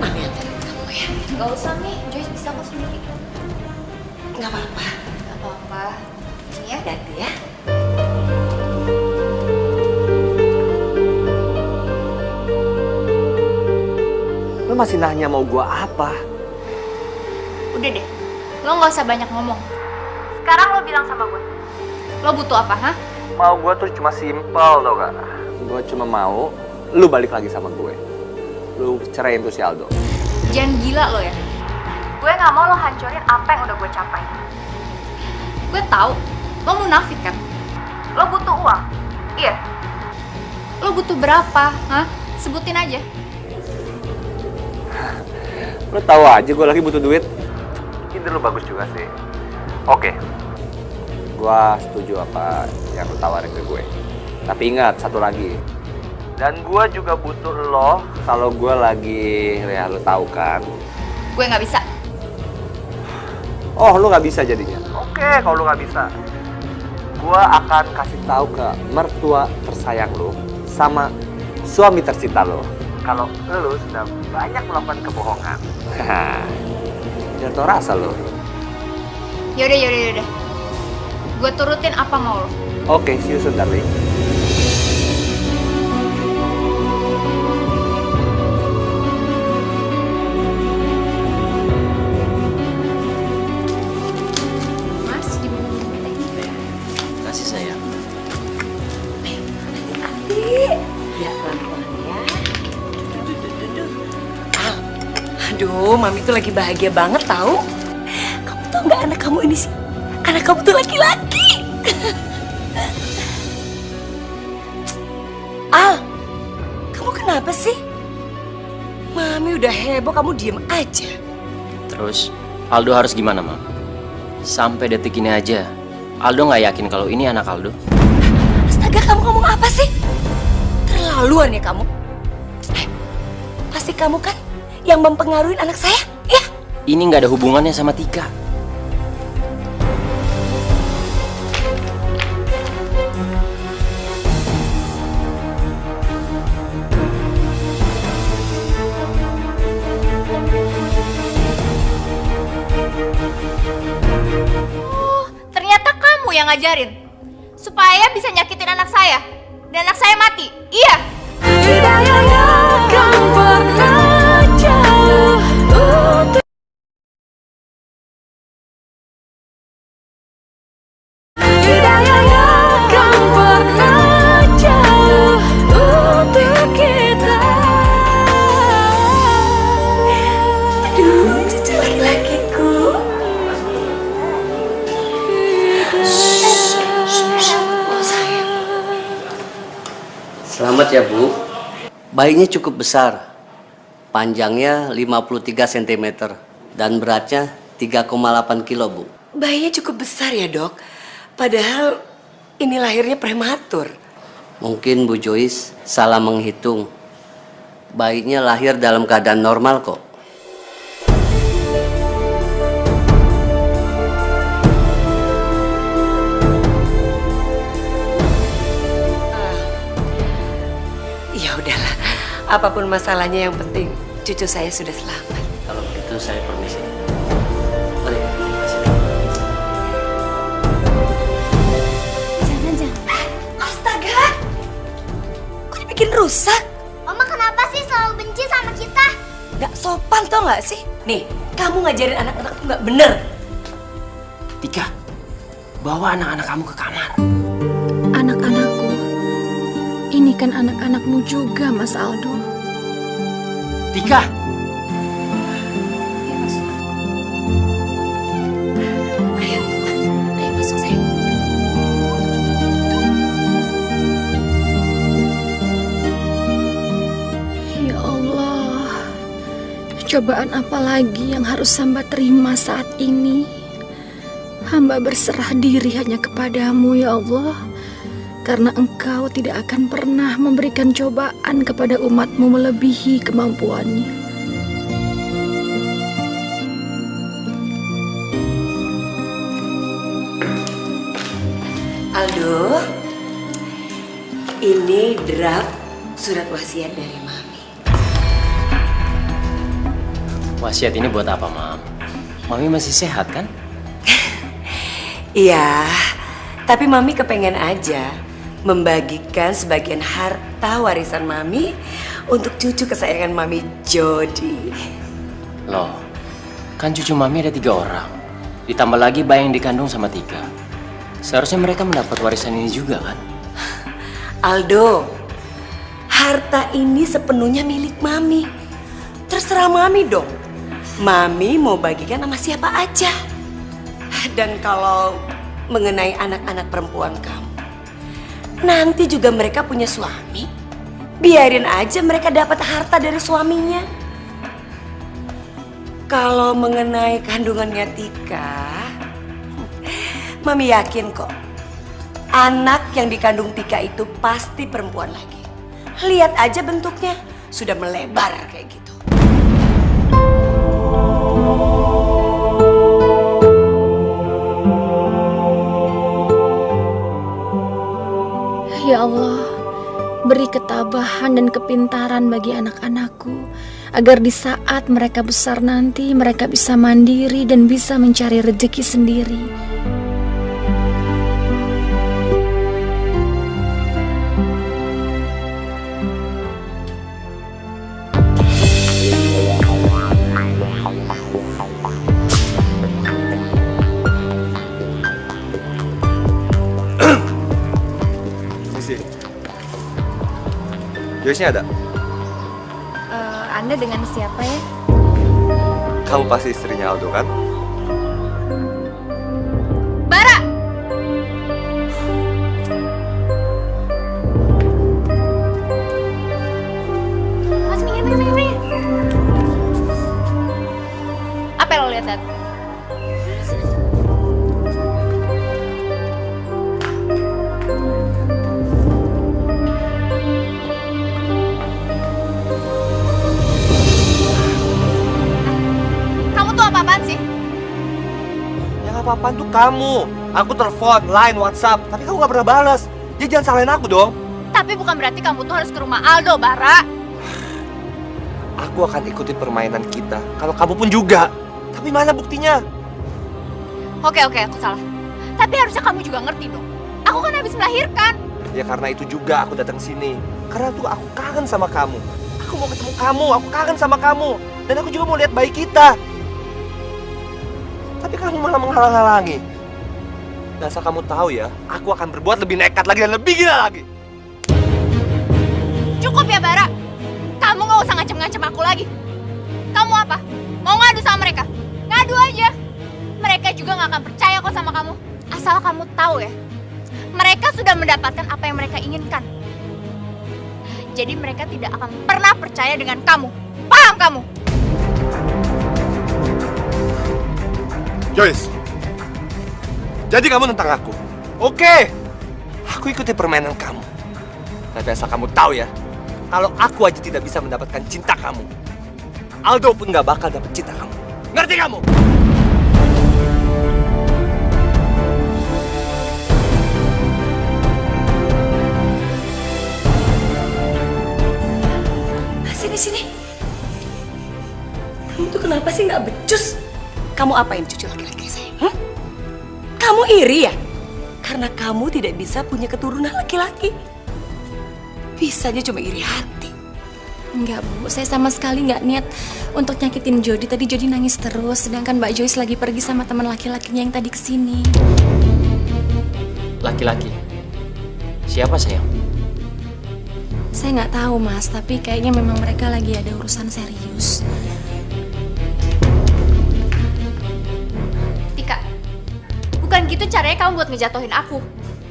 Mami anterin kamu ya. Gak usah nih, Joyce bisa kok sendiri. Nggak apa-apa. Gak apa-apa. Ini ya. Hati-hati ya. Lo masih nanya mau gua apa? Udah deh, lo gak usah banyak ngomong. Sekarang lo bilang sama gue, lo butuh apa, hah? Mau gua tuh cuma simpel tau gak? Gua cuma mau lu balik lagi sama gue. Lu ceraiin tuh si Aldo. Jangan gila lo ya. Gue gak mau lo hancurin apa yang udah gue capai. Gue tahu lo munafik kan. Lo butuh uang. Iya. Lo butuh berapa? Hah? Sebutin aja. Lu tahu aja gue lagi butuh duit. Ide lu bagus juga sih. Oke. Gua setuju apa yang lu tawarin ke gue. Tapi ingat satu lagi. Dan gue juga butuh lo kalau gue lagi, ya lo tahu kan. Gue nggak bisa. Oh, lo nggak bisa jadinya. Oke, kalau lo nggak bisa, gue akan kasih tahu ke mertua tersayang lo sama suami tercinta lo kalau lo sudah banyak melakukan kebohongan. Biar tau rasa lo. Yaudah. Gue turutin apa mau lo. Oke, see you soon, darling. Aduh, Mami tuh lagi bahagia banget tahu. Kamu tau nggak anak kamu ini sih? Anak kamu tuh laki-laki. Al, kamu kenapa sih? Mami udah heboh, kamu diem aja. Terus, Aldo harus gimana, Mam? Sampai detik ini aja, Aldo nggak yakin kalau ini anak Aldo. Astaga, kamu ngomong apa sih? Terlaluan ya kamu. Pasti kamu kan yang mempengaruhi anak saya, ya? Ini nggak ada hubungannya sama Tika. Oh, ternyata kamu yang ngajarin. supaya bisa nyakitin anak saya. Dan anak saya mati. Iya. Tidak akan pernah jauh untuk tidak akan pernah jauh untuk kita. Aduh, cucu laki-lakiku. Oh sayang. Selamat ya Bu. Bayinya cukup besar. Panjangnya 53 cm dan beratnya 3,8 kilo Bu. Bayinya cukup besar ya dok. Padahal ini lahirnya prematur. Mungkin Bu Joyce salah menghitung. Bayinya lahir dalam keadaan normal kok. Ya udahlah, apapun masalahnya yang penting cucu saya sudah selamat. Kalau begitu saya permisi. Mari. Jangan. Astaga, kok dibikin rusak? Oma kenapa sih selalu benci sama kita? Gak sopan tau gak sih? Nih, kamu ngajarin anak-anak tuh gak bener. Tika, bawa anak-anak kamu ke kamar. anak-anakku. Ini kan anak-anakmu juga, Mas Aldo. Tika! Ayo masuk sayang. Ya Allah, cobaan apa lagi yang harus hamba terima saat ini? Hamba berserah diri hanya kepadamu, ya Allah, karena Engkau tidak akan pernah memberikan cobaan kepada umatmu melebihi kemampuannya. Aldo, ini draft surat wasiat dari Mami. Wasiat ini buat apa, Mam? Mami masih sehat kan? Iya, tapi Mami kepengen aja membagikan sebagian harta warisan Mami untuk cucu kesayangan Mami, Jody. Loh, kan cucu Mami ada 3 orang. Ditambah lagi bayi yang dikandung sama Tika. Seharusnya mereka mendapat warisan ini juga kan? Aldo, harta ini sepenuhnya milik Mami. Terserah Mami dong. Mami mau bagikan sama siapa aja. Dan kalau mengenai anak-anak perempuan kamu, nanti juga mereka punya suami. Biarin aja mereka dapat harta dari suaminya. Kalau mengenai kandungannya Tika, Mami yakin kok anak yang dikandung Tika itu pasti perempuan lagi. Lihat aja bentuknya, sudah melebar kayak gitu. Ya Allah, beri ketabahan dan kepintaran bagi anak-anakku, agar di saat mereka besar nanti mereka bisa mandiri dan bisa mencari rezeki sendiri. Joyce-nya ada? Anda dengan siapa ya? Kamu pasti istrinya Aldo kan? Bara! Mas, minggir. Apa yang lo lihat? Apa-apaan tuh kamu? Aku telepon, line, WhatsApp, tapi kamu gak pernah balas. Jadi jangan salahin aku dong. Tapi bukan berarti kamu tuh harus ke rumah Aldo, Bara. Aku akan ikuti permainan kita, kalau kamu pun juga. Tapi mana buktinya? Oke, aku salah. Tapi harusnya kamu juga ngerti dong. Aku kan habis melahirkan. Ya karena itu juga aku datang sini. Karena tuh aku kangen sama kamu. Aku mau ketemu kamu, aku kangen sama kamu. Dan aku juga mau lihat bayi kita. Tapi kamu malah menghalang-halangi. Dan asal kamu tahu ya, aku akan berbuat lebih nekat lagi dan lebih gila lagi. Cukup ya, Bara. Kamu gak usah ngancem-ngancem aku lagi. Kamu apa? Mau ngadu sama mereka? Ngadu aja. Mereka juga gak akan percaya kok sama kamu. Asal kamu tahu ya, mereka sudah mendapatkan apa yang mereka inginkan. Jadi mereka tidak akan pernah percaya dengan kamu. Paham kamu? Joyce, jadi kamu tentang aku. Oke, aku ikuti permainan kamu. Tapi asal kamu tahu ya, kalau aku aja tidak bisa mendapatkan cinta kamu, Aldo pun gak bakal dapat cinta kamu. Ngerti kamu? Sini. Kamu tuh kenapa sih nggak becus? Kamu apain cucu laki-laki saya? Kamu iri ya? Karena kamu tidak bisa punya keturunan laki-laki. Bisanya cuma iri hati. Enggak, Bu. Saya sama sekali nggak niat untuk nyakitin Jody. Tadi Jody nangis terus, sedangkan Mbak Joyce lagi pergi sama teman laki-lakinya yang tadi kesini. Laki-laki? Siapa sayang? Saya nggak tahu, Mas. Tapi kayaknya memang mereka lagi ada urusan serius. Tika, bukan gitu caranya kamu buat ngejatuhin aku.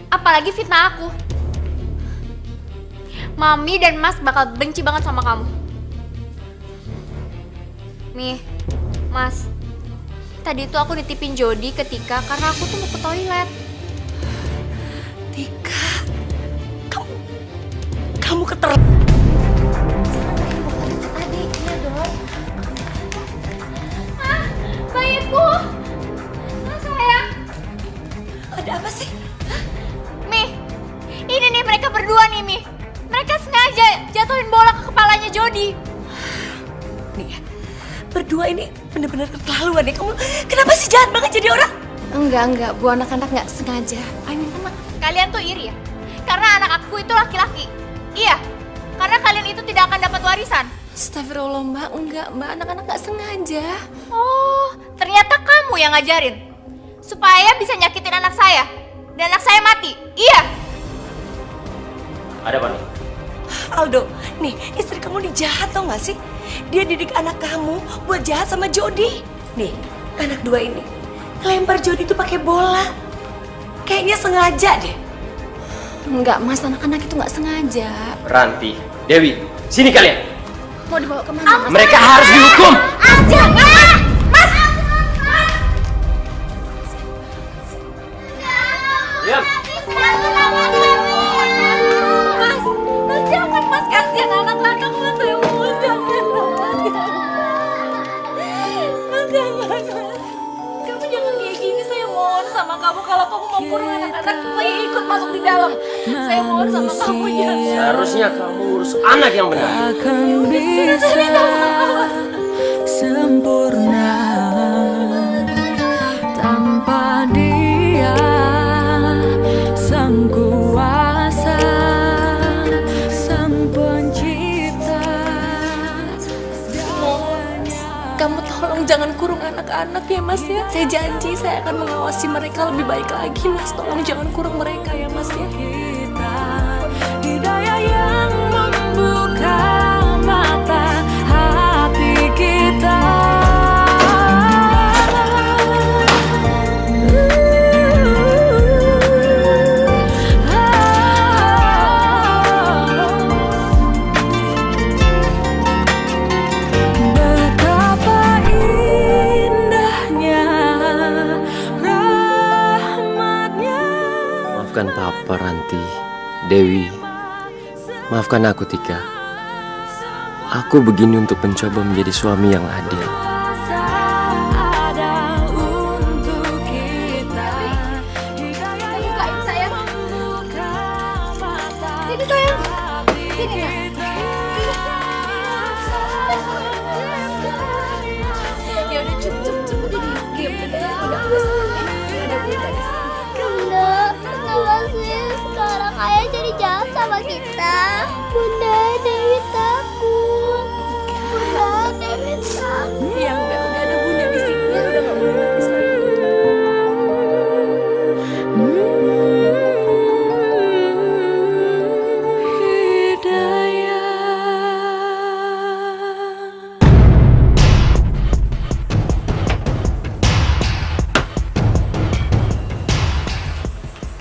Apalagi fitnah aku. Mami dan Mas bakal benci banget sama kamu. Nih, Mas. Tadi tuh aku nitipin Jody ke Tika karena aku tuh mau ke toilet. Tika, kamu keterlaluan. Adiknya dong. Ah, bayiku. Ah, sayang. Ada apa sih? Mi, ini nih mereka berdua nih, Mi. Mereka sengaja jatuhin bola ke kepalanya Jody. Nih ya, berdua ini bener-bener keterlaluan ya. Kamu kenapa sih jahat banget jadi orang? Enggak, Bu. Anak-anak nggak sengaja. I mean, kalian tuh iri ya? Karena anak aku itu laki-laki. Iya, karena kalian itu tidak akan dapat warisan. Astagfirullah, Mbak. Enggak, Mbak. Anak-anak nggak sengaja. Oh, ternyata kamu yang ngajarin. Supaya bisa nyakitin anak saya. Dan anak saya mati. Iya. Ada apa nih? Aldo, nih istri kamu nih jahat tau gak sih? Dia didik anak kamu buat jahat sama Jody. Nih, anak dua ini lempar Jody tuh pakai bola. Kayaknya sengaja deh. Enggak, Mas. Anak-anak itu nggak sengaja. Ranti, Dewi, sini kalian. Mau dibawa kemana, Mas? Mereka harus dihukum. Jangan! Mas! Diam. Mas, jangan Mas, kasihan anak-anak Mas, saya mohon jangan Mas, jangan. Kamu jangan kayak gini, saya mohon sama kamu. Kalau kamu mau kurung anak-anak, saya ikut masuk di dalam. Saya mohon sama kamu, jangan. Seharusnya kamu urus anak yang benar. Akan bisa sempurna tanpa Dia, Sang Kuasa, Sang Pencipta. Kamu tolong jangan kurung anak-anak ya, Mas ya. Saya janji saya akan mengawasi mereka lebih baik lagi, Mas. Tolong jangan kurung mereka ya, Mas ya. Hidayah yang membuka mata hati kita. Betapa indahnya rahmatnya. Maafkan Papa, Ranti, Dewi. Maafkan aku, Tika. Aku begini untuk mencoba menjadi suami yang adil. Ada untuk kita. Hidayah Bukain saya. membuka mata Sini sayang. hati kita. Ya udah cukup udah diam udah. Udah di sini. Bunda, terima kasih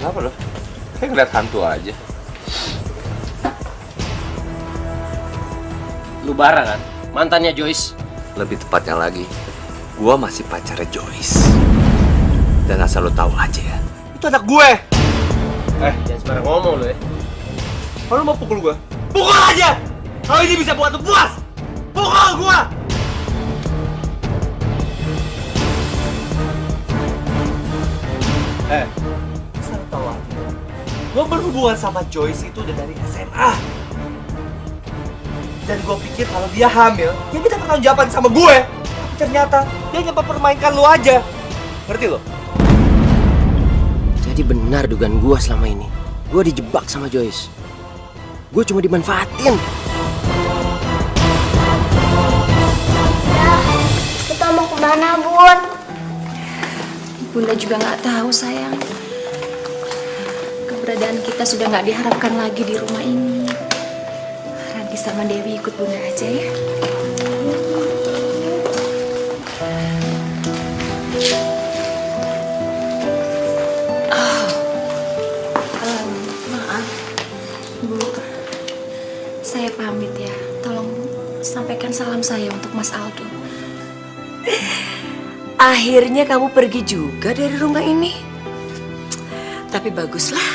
Kenapa lo? Kayak ngeliat hantu aja. Lu Bara kan? Mantannya Joyce. Lebih tepatnya lagi, gua masih pacarnya Joyce. Dan asal lo tahu aja ya, itu anak gue. Jangan sembarang ngomong lu ya. Kalau mau pukul gua, pukul aja. Kalau ini bisa buat lu puas, pukul gua. Asal lu tahu aja, gua berhubungan sama Joyce itu udah dari SMA. Dan gue pikir kalau dia hamil, dia minta pertanggungjawaban sama gue. Tapi ternyata dia hanya mempermainkan lu aja. Ngerti lo? Jadi benar dugaan gua selama ini. Gua dijebak sama Joyce. Gua cuma dimanfaatin. Ya, kita mau kemana, Bun? Bunda juga nggak tahu, sayang. Keberadaan kita sudah nggak diharapkan lagi di rumah ini. Ranti sama Dewi ikut Bunda aja ya. Maaf, Bu. Saya pamit ya. Tolong sampaikan salam saya untuk Mas Aldo. Akhirnya kamu pergi juga dari rumah ini. Tapi baguslah.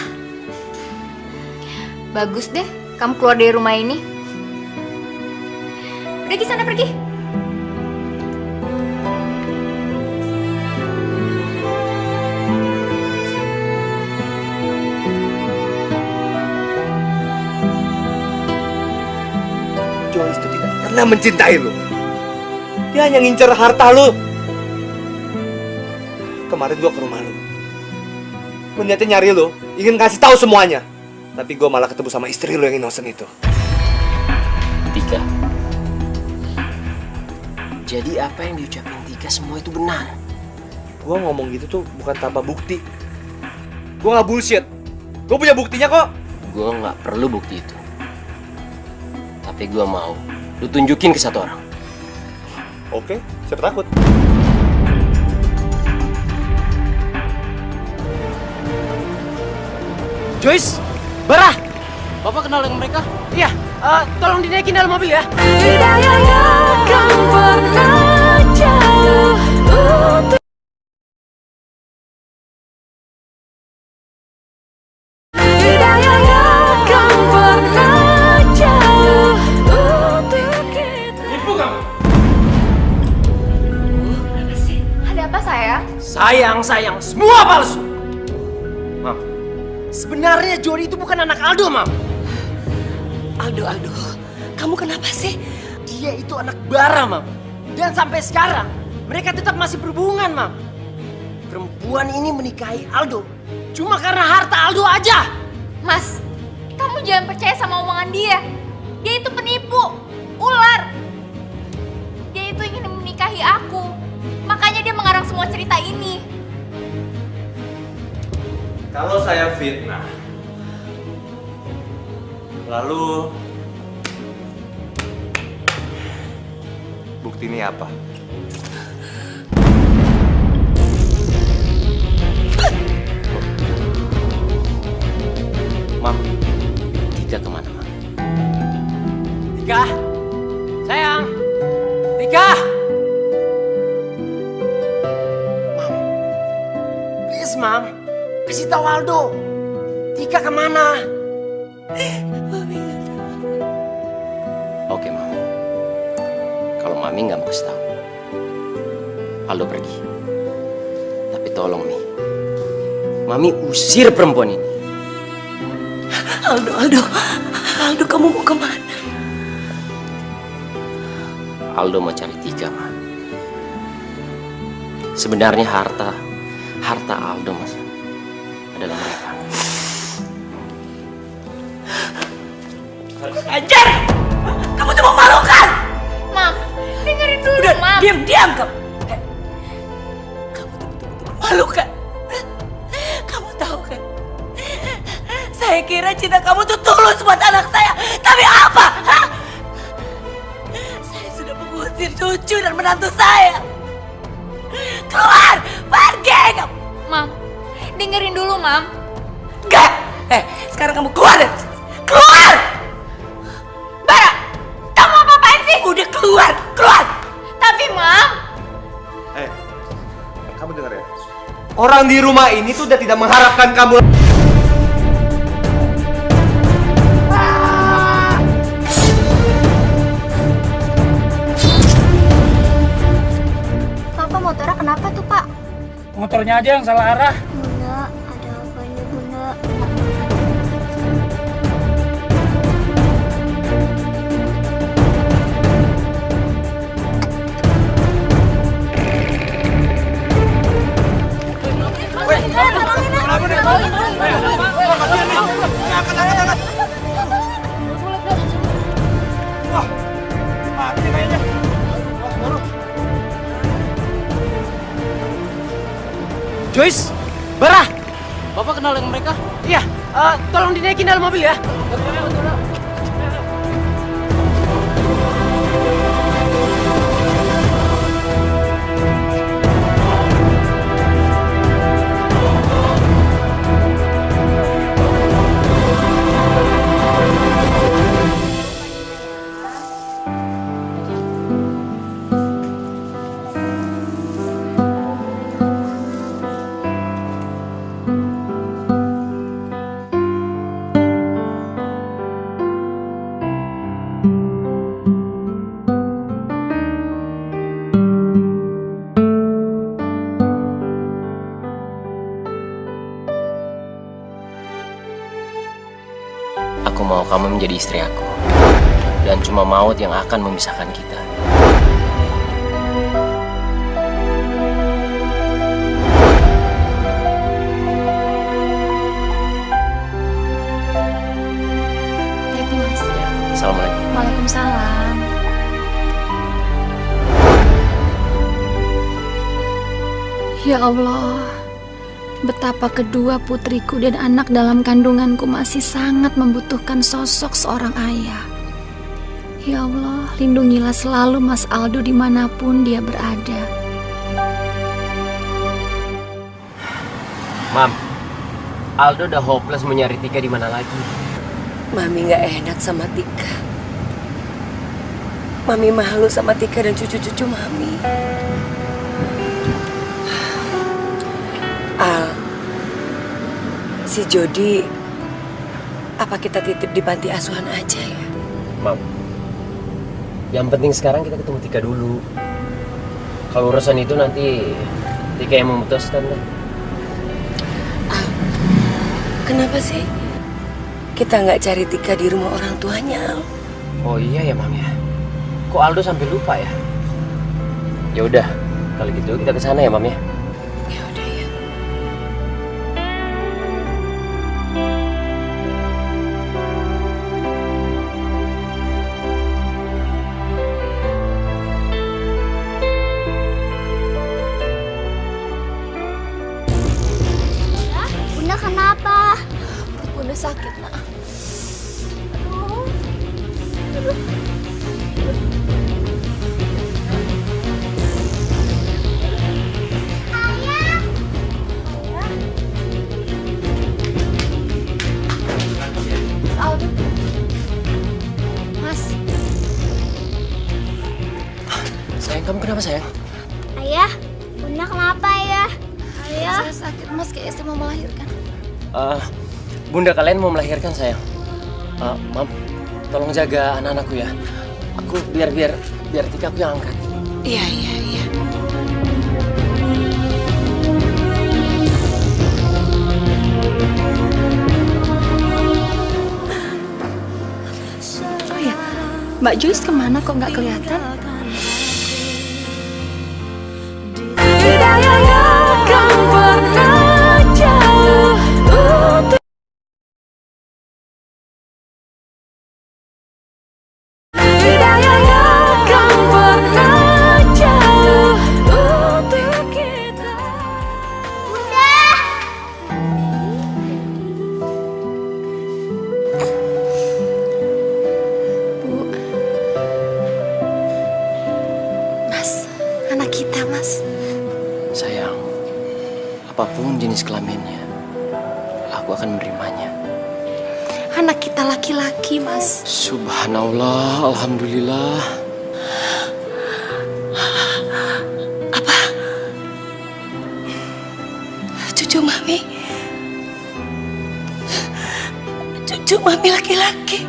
Bagus deh, kamu keluar dari rumah ini. Udah di sana pergi. Joyce itu tidak pernah mencintai lu. Dia hanya ngincer harta lu. Kemarin gua ke rumah lu. Gua niatnya nyari lu, ingin kasih tahu semuanya. Tapi gua malah ketemu sama istri lu yang innocent itu. Tika. Jadi apa yang diucapin Tika semua itu benar. Gua ngomong gitu tuh bukan tanpa bukti. Gua nggak bullshit. Gua punya buktinya kok. Gua nggak perlu bukti itu. Tapi gua mau lu tunjukin ke satu orang. Oke, siapa takut? Joyce, Bara, Bapak kenal dengan mereka? Iya, tolong dinaikin dalam mobil ya. Tidak akan pernah jauh untuk tidak akan pernah jauh untuk kita. Ibu kamu. Ada apa sayang? Sayang, semua palsu. Mam, sebenarnya Jody itu bukan anak Aldo, Mam. Aldo, kamu kenapa sih? Dia itu anak Bara, Mam. Dan sampai sekarang, mereka tetap masih berhubungan, Mam. Perempuan ini menikahi Aldo cuma karena harta Aldo aja. Mas, kamu jangan percaya sama omongan dia. Dia itu penipu, ular. Dia itu ingin menikahi aku. Makanya dia mengarang semua cerita ini. Kalau saya fitnah, lalu bukti ini apa? Mam, Tika kemana, Mam? Tika, sayang, Tika. Mam, please, Mam, kasih tahu Aldo. Tika kemana? Oke, Mam. Kalau Mami nggak mau kasih tahu, Aldo pergi. Tapi tolong, Mi. Mami usir perempuan ini. Aldo, kamu mau kemana? Aldo mau cari Tika, Ma. Sebenarnya harta Aldo, Mas, adalah mereka. Anjar! Kamu tuh memalukan! Mam, dengerin dulu, Udah, Mam. diam kamu. Kamu tuh betul-betul memalukan. Kamu tahu kan? Saya kira cinta kamu tuh tulus buat anak saya. Tapi apa? Hah? Saya sudah mengusir cucu dan menantu saya. Keluar! Pergi kamu! Mam, dengerin dulu, Mam. Enggak! Sekarang kamu keluar dari sini. Keluar! Bara, kamu apa-apaan sih? Udah keluar, keluar! Tapi Mam, Kamu dengar ya? Orang di rumah ini tuh udah tidak mengharapkan kamu. Papa motornya kenapa tuh, Pak? Motornya aja yang salah arah. Bunda, ada apa ini, Bunda? Joyce, Bara, Bapak kenal dengan mereka? Iya, tolong dinaikin dalam mobil ya. Aku mau kamu menjadi istri aku. Dan cuma maut yang akan memisahkan kita. Hati Mas. Assalamualaikum. Waalaikumsalam. Ya Allah, betapa kedua putriku dan anak dalam kandunganku masih sangat membutuhkan sosok seorang ayah. Ya Allah, lindungilah selalu Mas Aldo dimanapun dia berada. Mam, Aldo udah hopeless mau nyari Tika di mana lagi. Mami gak enak sama Tika. Mami malu sama Tika dan cucu-cucu Mami. Al, si Jody, apa kita titip di panti asuhan aja ya? Mam, yang penting sekarang kita ketemu Tika dulu. Kalau urusan itu nanti Tika yang memutuskan deh. Al, kenapa sih kita nggak cari Tika di rumah orang tuanya, Al? Oh iya ya Mam ya. Kok Aldo sampai lupa ya? Ya udah, kalau gitu kita ke sana ya Mam ya. Ya udah ya. Bunda kenapa? Perut Bunda sakit, Nak. Mas, Sayang, kamu kenapa sayang? Ayah, Bunda kenapa ya? Ayah. saya sakit Mas, kayak istri mau melahirkan. Bunda kalian mau melahirkan sayang. Mam, tolong jaga anak-anakku ya. Aku biar Tika aku yang angkat. Iya, iya, iya. Oh ya, Mbak Joyce kemana kok nggak kelihatan? Tidak akan pernah jauh untuk tidak akan pernah jauh untuk kita. Bunda. Bu, Mas, anak kita Mas. Sayang, apapun jenis kelaminnya, aku aku akan menerimanya. Anak kita laki-laki, Mas. Subhanallah, alhamdulillah. Apa? Cucu Mami? Cucu Mami laki-laki?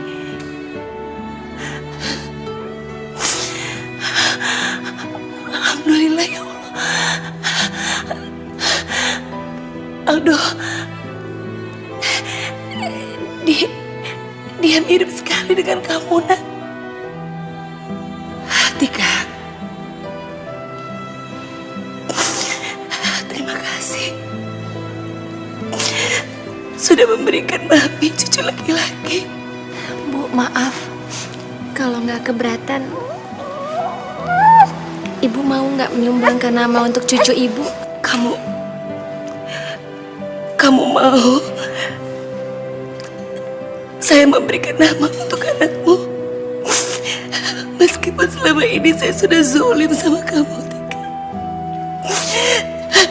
Alhamdulillah ya Allah. Aldo, dia mirip sekali dengan kamu, nak. Tika, terima kasih sudah memberikan Mami cucu laki-laki. Bu, maaf kalau nggak keberatan. Ibu mau nggak menyumbangkan nama untuk cucu ibu? Kamu mau saya memberikan nama untuk anakmu? Meskipun selama ini saya sudah zalim sama kamu, Tika.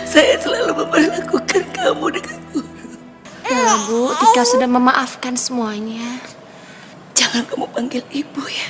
Saya selalu memperlakukan kamu dengan buruk. Ya, Bu, Tika sudah memaafkan semuanya. Jangan kamu panggil ibu ya.